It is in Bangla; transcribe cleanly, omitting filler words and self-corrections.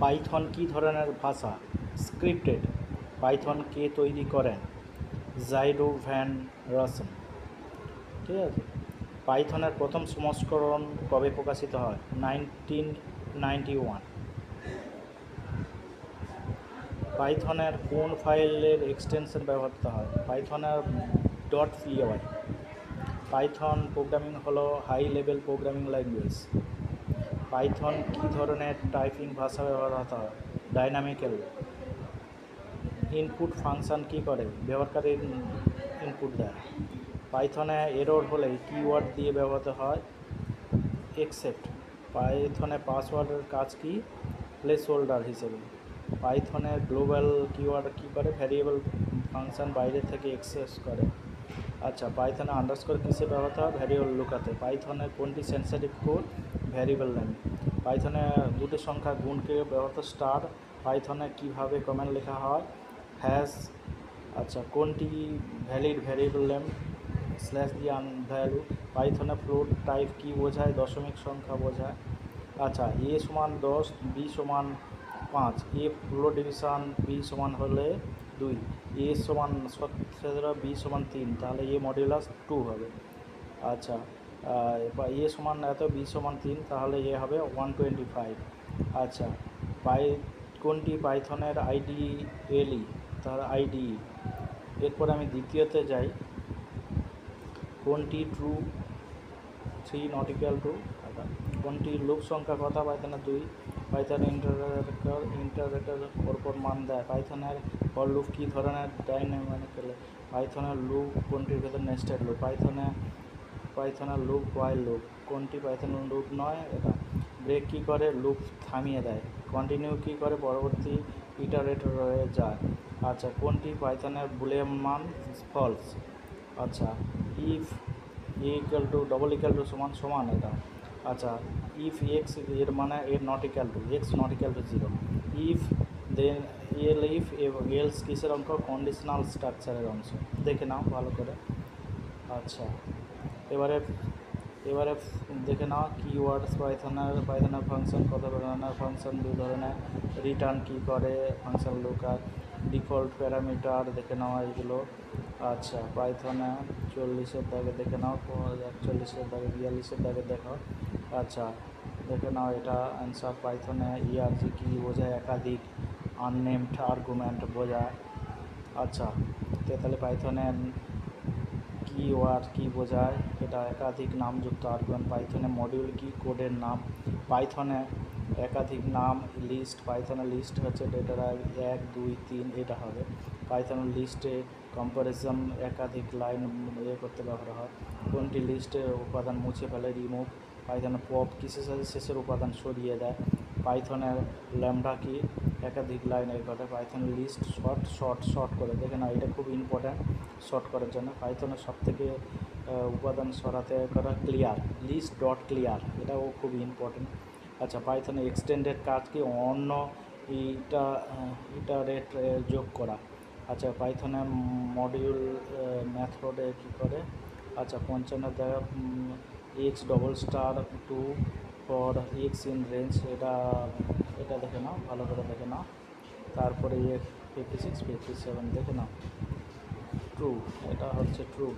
পাইথন কী ধরনের ভাষা? স্ক্রিপ্টেড। পাইথন কে তৈরি করেন? জাইডো ভ্যান রসেন। ঠিক আছে। পাইথনের প্রথম সংস্করণ কবে প্রকাশিত হয়? 1991। পাইথনের কোন ফাইলের এক্সটেনশন ব্যবহৃত হয়? পাইথনের .py। পাইথন প্রোগ্রামিং হলো high level programming language. Python কী ধরনের টাইপিং ভাষা ব্যবহৃত হয়? ডাইনামিক্যাল। ইনপুট ফাংশন কী করে? ব্যবহারকারীর ইনপুট দেয়। পাইথনে এরর হলে কিওয়ার্ড দিয়ে ব্যবহৃত হয়? এক্সেপ্ট। পাইথনে পাসওয়ার্ডের কাজ কি? প্লেস হোল্ডার হিসেবে। পাইথনে গ্লোবাল কিওয়ার্ড কী করে? ভ্যারিয়েবল ফাংশন বাইরে থেকে অ্যাক্সেস করে। আচ্ছা, পাইথনে আন্ডারস্কোর কিসে ব্যবহৃত হয়? ভ্যারিয়েবল লুকাতে। পাইথনে কোনটি সেন্সিটিভ কোড? Variable name. পাইথনে দুটি সংখ্যা গুণকে ব্যবহৃত স্টার। পাইথনে কিভাবে কমেন্ট লেখা হয়? হ্যাশ। আচ্ছা, কোনটি ভ্যালিড ভ্যারিয়েবল নেম? স্ল্যাশ দিয়ে ভ্যালু। পাইথনে ফ্লোট টাইপ কি বোঝায়? দশমিক সংখ্যা বোঝায়। আচ্ছা, a সমান 10, b সমান 5, a ফ্লোট ডিভিশন, b সমান হলে 2, a সমান 17, b সমান 3, তাহলে a মডুলাস 2 হবে। আচ্ছা, a সমান এত, b সমান 3, তাহলে a হবে 125। আচ্ছা, কোনটি পাইথনের আইডিএলই? তাহলে আইডিই। এরপর আমি দ্বিতীয়তে যাই। কোনটি ট্রু? 3 not equal two. কোনটি লুপ সংখ্যা কথা? পাইথনের 2। পাইথনের ইন্টারেটার পরপর মান দেয়। পাইথনের ফর লুপ কী ধরনের? ডাইনামিক্যাল। পাইথনের লুপ কোনটির ভেতর? Nested loop. পাইথনের লুপ হোয়াইল লুপ। কোনটি পাইথনের লুপ নয়? এটা। ব্রেক কী করে? লুপ থামিয়ে দেয়। কন্টিনিউ কী করে? পরবর্তী ইটারেটরে যায়। আচ্ছা, কোনটি পাইথনের বুলিয়ান মান? ফলস। আচ্ছা, if a equal to double equal to সমান সমান, এটা। আচ্ছা, ইফ এক্স এর মানে এর not equal to, x not equal to 0। If then if else কিসের অঙ্ক? কন্ডিশনাল স্ট্রাকচারের অংশ। দেখে নাও ভালো করে। আচ্ছা, এবারে দেখে নাও কিওয়ার্ডস। পাইথনের ফাংশন কত ধরনের? ফাংশন 2 ধরনের। রিটার্ন কী করে? Function lookup. ডিফল্ট প্যারামিটার দেখে নাও এইগুলো। আচ্ছা, পাইথনে 40-এর দাগে দেখে নাও, 41-এর দাগে, 42-এর দাগে দেখো। আচ্ছা, দেখে নাও এটা অ্যান্সার। পাইথনে ইআরজি কী বোঝায়? একাধিক আননেমড আর্গুমেন্ট বোঝায়। আচ্ছা, তাহলে পাইথনে কিওয়ার্ড কী বোঝায়? এটা একাধিক নামযুক্ত আর্গুমেন্ট। পাইথনে মডিউল কি? কোডের নাম। পাইথনে একাধিক নাম লিস্ট। পাইথনের লিস্ট হচ্ছে ডেটার 1, 2, 3 এটা হবে। পাইথনের লিস্টে কম্পারিজন একাধিক লাইন করতে ব্যবহার হয়। কোনটি লিস্টের উপাদান মুছে ফেলে? রিমুভ। পাইথনের পপ কিসের সাথে শেষের উপাদান সরিয়ে দেয়। পাইথনের ল্যামডা কি? একাধিক লাইন করে। পাইথনের লিস্ট শর্ট করে। দেখে না, এটা খুব ইম্পর্ট্যান্ট শর্ট করার জন্য। পাইথনের সবথেকে উপাদান সরাতে করা ক্লিয়ার, লিস্ট ডট ক্লিয়ার, এটাও খুব ইম্পর্ট্যান্ট। আচ্ছা, পাইথনে এক্সটেন্ডেড কাজ কি? অন্য ইটারেট যোগ করা। আচ্ছা, পাইথনে মডিউল মেথডে কী করে? আচ্ছা, 55 দেখা x double star 2 for x in range, এটা দেখে নাও ভালো করে, দেখে নাও। তারপরে 56, 57 দেখে নাও। ট্রু, এটা হচ্ছে ট্রু।